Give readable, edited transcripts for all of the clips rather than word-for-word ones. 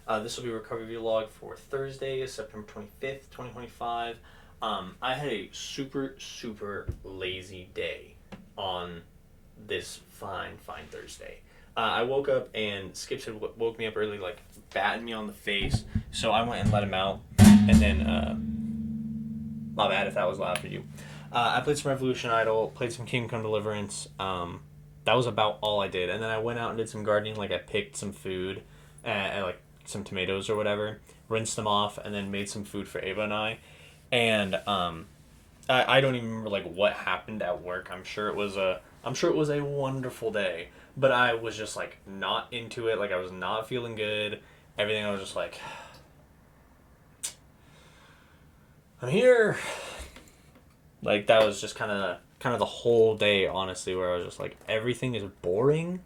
This will be a recovery vlog for Thursday, September 25th, 2025. I had a super, super lazy day on this fine Thursday. I woke up and Skips had woke me up early, like batting me on the face. So I went and let him out. And then, my bad if that was loud for you. I played some Revolution Idol, played some Kingdom Come Deliverance. That was about all I did. And then I went out and did some gardening. Like I picked some food, like some tomatoes or whatever, rinsed them off, and then made some food for Ava and I. And I don't even remember like what happened at work. I'm sure it was a wonderful day, but I was just like not into it. Like I was not feeling good. Everything I was just like, I'm here. Like that was just kind of the whole day, honestly, where I was just like, everything is boring,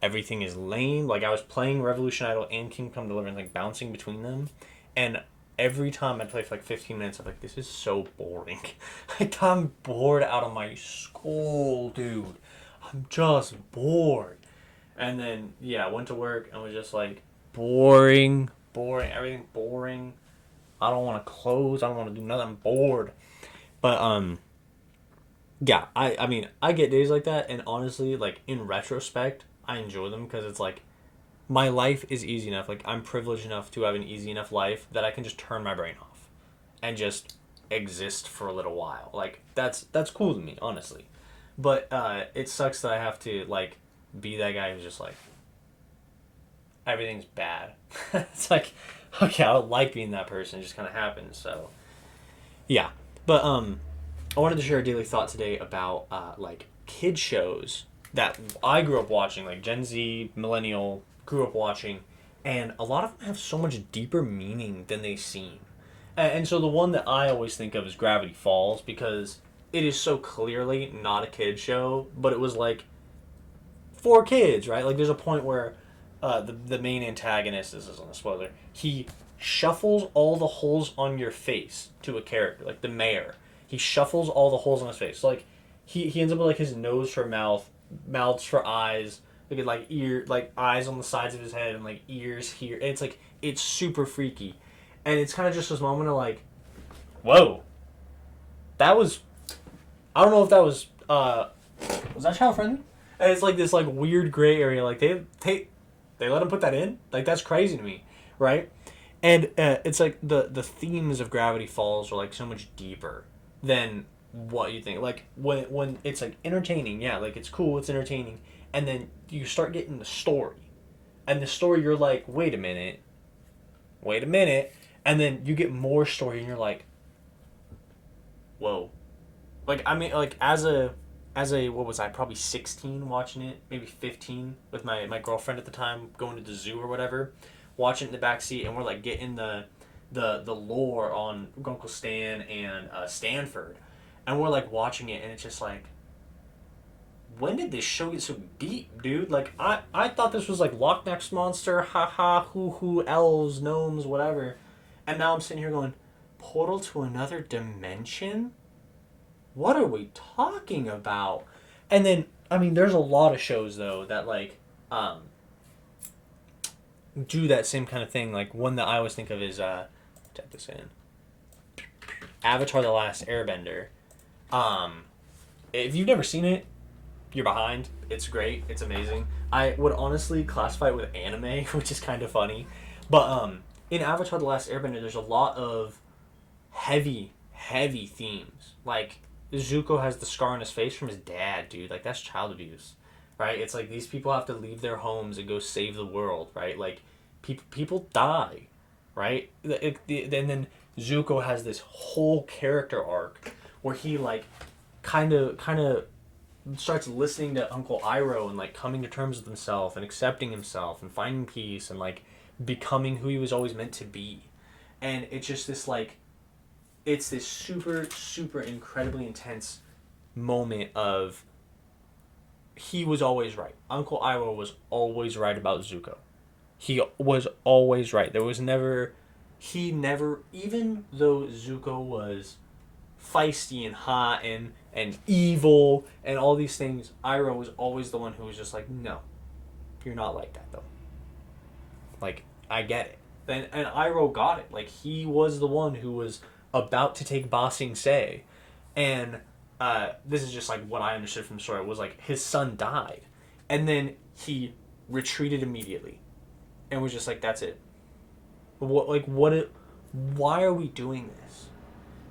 everything is lame. Like I was playing Revolution Idol and Kingdom Come Deliverance, like bouncing between them, and every time I'd play for like 15 minutes, I'm like, this is so boring. Like I'm bored out of my skull, dude. I'm just bored. And then yeah, I went to work and was just like boring, everything boring. I don't want to close. I don't want to do nothing. I'm bored. But yeah, I mean, I get days like that, and honestly, like in retrospect, I enjoy them because it's like my life is easy enough. Like I'm privileged enough to have an easy enough life that I can just turn my brain off and just exist for a little while. Like that's cool to me, honestly. But it sucks that I have to like be that guy who's just like everything's bad. It's like okay, I don't like being that person. It just kind of happens. So yeah, but I wanted to share a daily thought today about like kid shows that I grew up watching, like Gen Z, millennial, grew up watching, and a lot of them have so much deeper meaning than they seem. And so the one that I always think of is Gravity Falls because it is so clearly not a kid show, but it was like for kids, right? Like there's a point where the main antagonist, this isn't a spoiler, he shuffles all the holes on your face to a character, like the mayor. He shuffles all the holes on his face. So, like he ends up with like his nose for mouth, mouths for eyes, like ear, like eyes on the sides of his head, and like ears here. And it's like it's super freaky, and it's kind of just this moment of like, whoa, that was, I don't know if that was that child friendly? And it's like this like weird gray area. Like they let him put that in. Like that's crazy to me, right? And it's like the themes of Gravity Falls are like so much deeper than what you think. Like when it's like entertaining, yeah, like it's cool, it's entertaining, and then you start getting the story, and the story you're like, wait a minute, and then you get more story, and you're like, whoa, like I mean, like as a what was I probably 16 watching it, maybe 15 with my girlfriend at the time going to the zoo or whatever, watching it in the back seat, and we're like getting the lore on Uncle Stan and Stanford, and we're like watching it, and it's just like, when did this show get so deep, dude? Like I thought this was like Loch Ness monster, haha, hoo elves, gnomes, whatever, and now I'm sitting here going, portal to another dimension. What are we talking about? And then I mean, there's a lot of shows though that like do that same kind of thing. Like one that I always think of is type this in. Avatar: The Last Airbender. If you've never seen it, you're behind. It's great. It's amazing. I would honestly classify it with anime, which is kind of funny. But in Avatar: The Last Airbender, there's a lot of heavy themes. Like Zuko has the scar on his face from his dad, dude. Like that's child abuse, right? It's like these people have to leave their homes and go save the world, right? Like people die, right? And then Zuko has this whole character arc where he like kind of starts listening to Uncle Iroh and like coming to terms with himself and accepting himself and finding peace and like becoming who he was always meant to be. And it's just this like it's this super incredibly intense moment of he was always right. Uncle Iroh was always right about Zuko. He was always right. There was never he never even though Zuko was feisty and hot and evil and all these things, Iroh was always the one who was just like, no, you're not like that though. Like, I get it. Then and Iroh got it. Like he was the one who was about to take Ba Sing Se, and this is just like what I understood from the story was like his son died, and then he retreated immediately, and was just like that's it. Why are we doing this?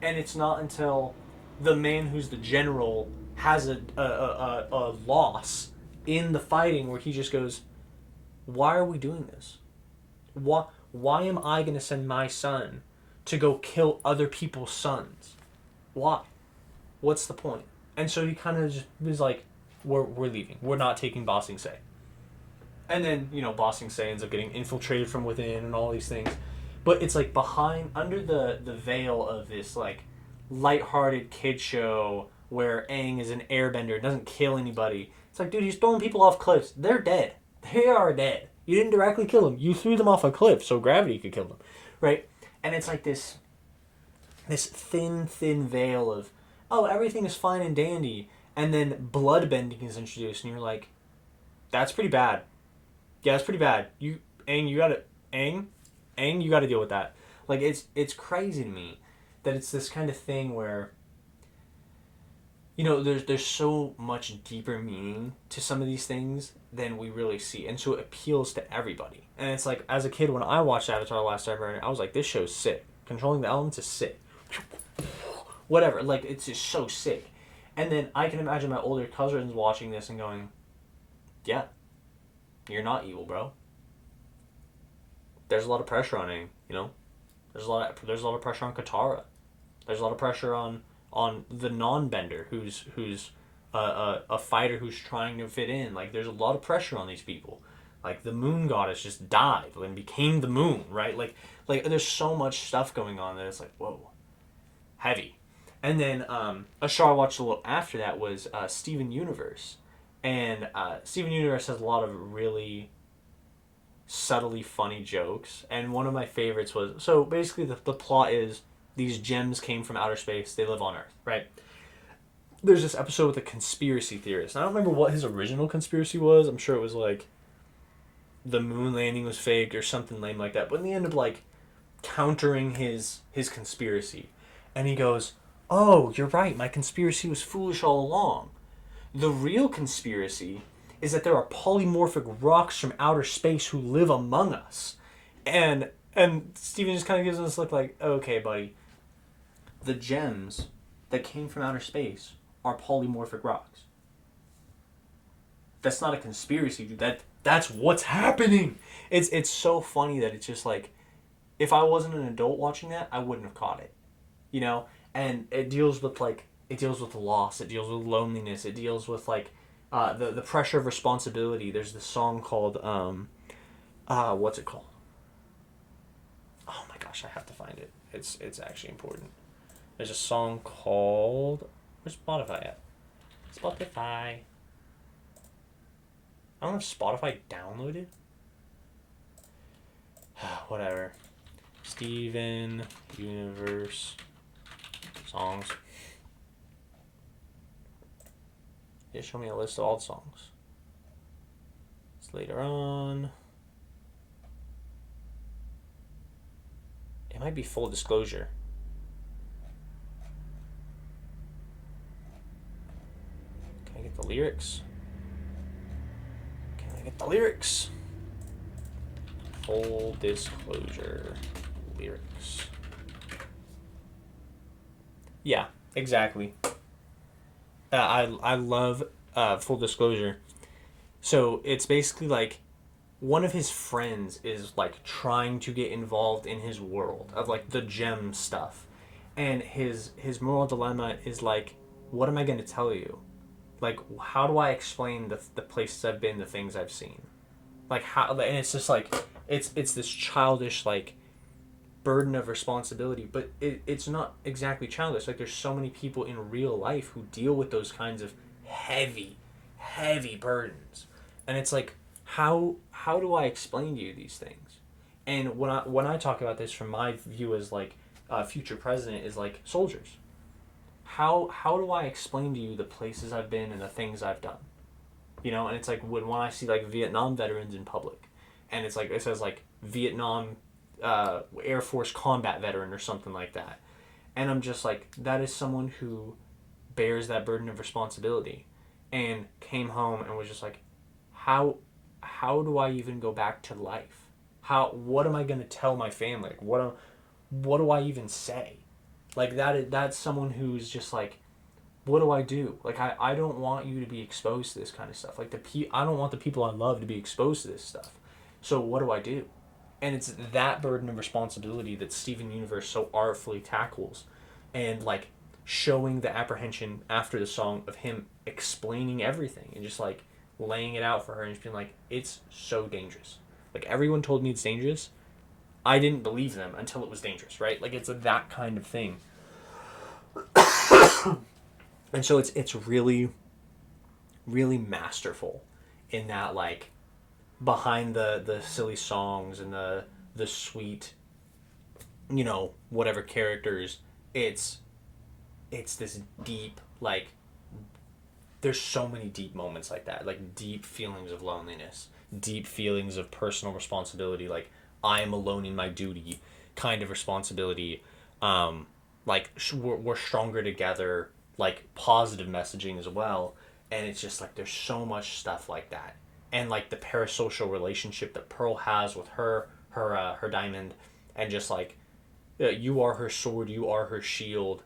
And it's not until the man who's the general has a loss in the fighting where he just goes, why are we doing this? Why am I going to send my son to go kill other people's sons? Why? What's the point? And so he kind of just was like, we're leaving. We're not taking Ba Sing Se. And then, Ba Sing Se ends up getting infiltrated from within and all these things. But it's like under the veil of this like lighthearted kid show where Aang is an airbender, doesn't kill anybody. It's like, dude, he's throwing people off cliffs. They're dead. They are dead. You didn't directly kill them. You threw them off a cliff so gravity could kill them, right? And it's like this thin veil of, oh, everything is fine and dandy, and then bloodbending is introduced, and you're like, that's pretty bad. Yeah, that's pretty bad. Aang, you gotta deal with that. Like, it's crazy to me that it's this kind of thing where, there's so much deeper meaning to some of these things than we really see. And so it appeals to everybody. And it's like, as a kid, when I watched Avatar The Last Airbender, I was like, this show's sick. Controlling the elements is sick. Whatever. Like, it's just so sick. And then I can imagine my older cousins watching this and going, yeah, you're not evil, bro. There's a lot of pressure on Aang, There's a lot of pressure on Katara. There's a lot of pressure on the non-bender who's a fighter who's trying to fit in. Like, there's a lot of pressure on these people. Like, the moon goddess just died and became the moon, right? Like there's so much stuff going on that it's like, whoa, heavy. And then a show I watched a little after that was Steven Universe. And Steven Universe has a lot of really subtly funny jokes. And one of my favorites was, so basically the plot is, these gems came from outer space. They live on Earth, right? There's this episode with a conspiracy theorist. I don't remember what his original conspiracy was. I'm sure it was like the moon landing was fake or something lame like that. But in the end of like countering his conspiracy, and he goes, "Oh, you're right. My conspiracy was foolish all along. The real conspiracy is that there are polymorphic rocks from outer space who live among us." And Steven just kind of gives us this look like, okay, buddy. The gems that came from outer space are polymorphic rocks. That's not a conspiracy, dude. That's what's happening. It's so funny that it's just like, if I wasn't an adult watching that, I wouldn't have caught it. And it deals with loss, it deals with loneliness, it deals with like the pressure of responsibility. There's this song called what's it called? Oh my gosh, I have to find it. It's actually important. There's a song called... Where's Spotify at? Spotify. I don't have Spotify downloaded. Whatever. Steven Universe songs. Yeah, show me a list of all the songs. It's later on. It might be Full Disclosure. Can I get the lyrics? Full Disclosure lyrics. Yeah, exactly. I love Full Disclosure. So it's basically like one of his friends is like trying to get involved in his world of like the gem stuff, and his moral dilemma is like, what am I going to tell you? Like, how do I explain the places I've been, the things I've seen? Like, how? And it's just like, it's this childish like burden of responsibility, but it's not exactly childish. Like, there's so many people in real life who deal with those kinds of heavy burdens, and it's like, how do I explain to you these things? And when I talk about this from my view as like a future president, is like soldiers. How do I explain to you the places I've been and the things I've done? And it's like when I see like Vietnam veterans in public, and it's like, it says like Vietnam Air Force combat veteran or something like that. And I'm just like, that is someone who bears that burden of responsibility and came home and was just like, how do I even go back to life? What am I going to tell my family? Like, what do I even say? Like, that's someone who's just like, what do I do? Like, I don't want you to be exposed to this kind of stuff. Like, I don't want the people I love to be exposed to this stuff. So what do I do? And it's that burden of responsibility that Steven Universe so artfully tackles, and like showing the apprehension after the song of him explaining everything and just like laying it out for her and just being like, it's so dangerous. Like, everyone told me it's dangerous. I didn't believe them until it was dangerous, right? Like, it's that kind of thing. And so it's really, really masterful in that, like, behind the silly songs and the sweet, whatever characters, it's this deep, like, there's so many deep moments like that, like deep feelings of loneliness, deep feelings of personal responsibility, like I am alone in my duty kind of responsibility, like we're stronger together, like positive messaging as well. And it's just like there's so much stuff like that, and like the parasocial relationship that Pearl has with her diamond, and just like, you are her sword, you are her shield,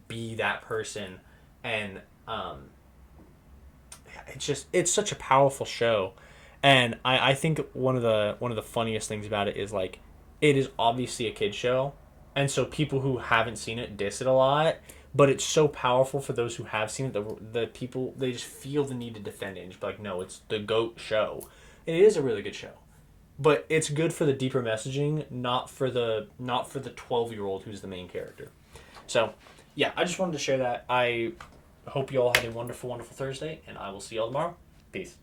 be that person. And it's such a powerful show. And I think one of the funniest things about it is, like, it is obviously a kid show, and so people who haven't seen it diss it a lot, but it's so powerful for those who have seen it. The people, they just feel the need to defend it and just be like, no, it's the GOAT show. And it is a really good show, but it's good for the deeper messaging, not for the 12-year-old who's the main character. So yeah, I just wanted to share that. I hope you all had a wonderful, wonderful Thursday, and I will see you all tomorrow. Peace.